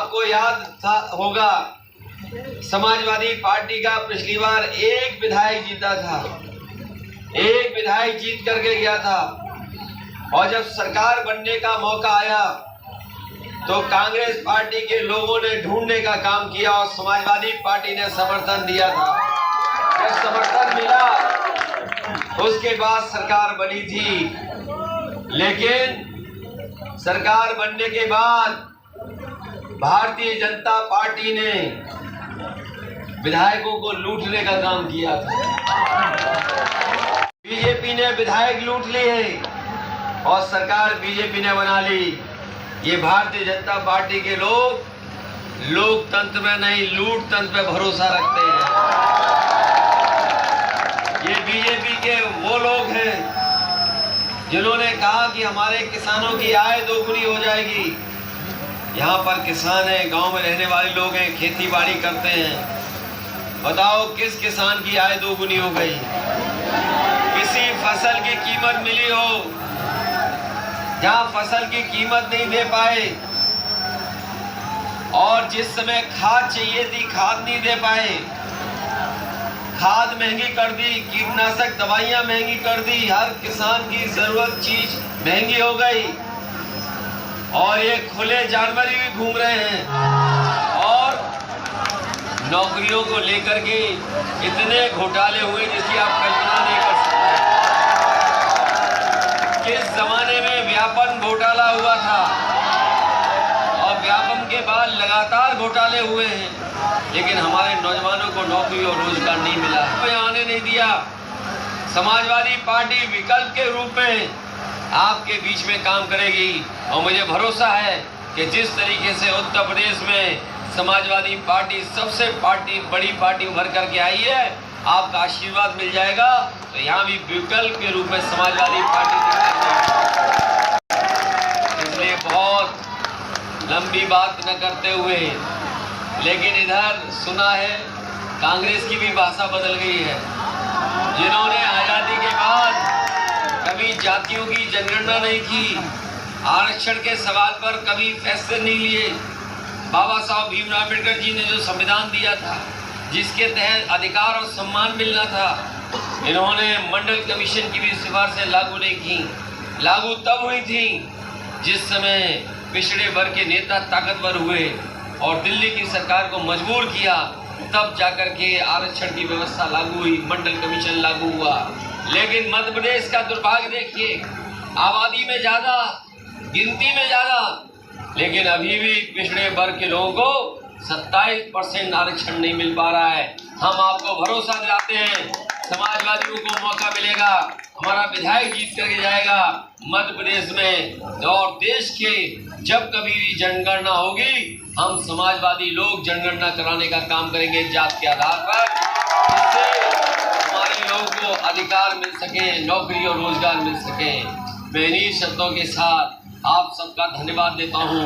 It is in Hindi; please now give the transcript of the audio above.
आपको याद होगा, समाजवादी पार्टी का पिछली बार एक विधायक जीता था, एक विधायक जीत करके गया था। और जब सरकार बनने का मौका आया तो कांग्रेस पार्टी के लोगों ने ढूंढने का काम किया और समाजवादी पार्टी ने समर्थन दिया था। जब समर्थन मिला उसके बाद सरकार बनी थी, लेकिन सरकार बनने के बाद भारतीय जनता पार्टी ने विधायकों को लूटने का काम किया था। बीजेपी ने विधायक लूट लिए और सरकार बीजेपी ने बना ली। ये भारतीय जनता पार्टी के लोग लोकतंत्र में नहीं, लूट तंत्र पे भरोसा रखते हैं। ये बीजेपी के वो लोग हैं जिन्होंने कहा कि हमारे किसानों की आय दोगुनी हो जाएगी। यहाँ पर किसान हैं, गांव में रहने वाले लोग हैं, खेती बाड़ी करते हैं। बताओ किस किसान की आय दोगुनी हो गई? किसी फसल की कीमत मिली हो? जहां फसल की कीमत नहीं दे पाए और जिस समय खाद चाहिए थी खाद नहीं दे पाए, खाद महंगी कर दी, कीटनाशक दवाइयां महंगी कर दी, हर किसान की जरूरत चीज महंगी हो गई और ये खुले जानवर भी घूम रहे हैं। और नौकरियों को लेकर के इतने घोटाले हुए जिसकी आप कल्पना नहीं कर सकते। किस जमाने में व्यापम घोटाला हुआ था और व्यापम के बाद लगातार घोटाले हुए हैं, लेकिन हमारे नौजवानों को नौकरी और रोजगार नहीं मिला, कोई आने नहीं दिया। समाजवादी पार्टी विकल्प के रूप में आपके बीच में काम करेगी और मुझे भरोसा है कि जिस तरीके से उत्तर प्रदेश में समाजवादी पार्टी सबसे बड़ी पार्टी उभर करके आई है, आपका आशीर्वाद मिल जाएगा तो यहाँ भी विकल्प के रूप में समाजवादी पार्टी इसलिए बहुत लंबी बात न करते हुए, लेकिन इधर सुना है कांग्रेस की भी भाषा बदल गई है, जिन्होंने आजादी के बाद कभी जातियों की जनगणना नहीं की, आरक्षण के सवाल पर कभी फैसले नहीं लिए। बाबा साहब भीमराव अम्बेडकर जी ने जो संविधान दिया था, जिसके तहत अधिकार और सम्मान मिलना था, इन्होंने मंडल कमीशन की भी सिफारिशें लागू नहीं की। लागू तब हुई थी जिस समय पिछड़े वर्ग के नेता ताकतवर हुए और दिल्ली की सरकार को मजबूर किया, तब जाकर के आरक्षण की व्यवस्था लागू हुई, मंडल कमीशन लागू हुआ। लेकिन मध्य प्रदेश का दुर्भाग्य देखिए, आबादी में ज्यादा, गिनती में ज्यादा, लेकिन अभी भी पिछड़े वर्ग के लोगों को 27% आरक्षण नहीं मिल पा रहा है। हम आपको भरोसा दिलाते हैं समाजवादियों को मौका मिलेगा, हमारा विधायक जीत करके जाएगा मध्य प्रदेश में, और देश के जब कभी भी जनगणना होगी हम समाजवादी लोग जनगणना कराने का काम करेंगे जात के आधार पर, जिससे हमारे लोगों को अधिकार मिल सके, नौकरी और रोजगार मिल सके। मैं इन्हीं शब्दों के साथ आप सबका धन्यवाद देता हूँ।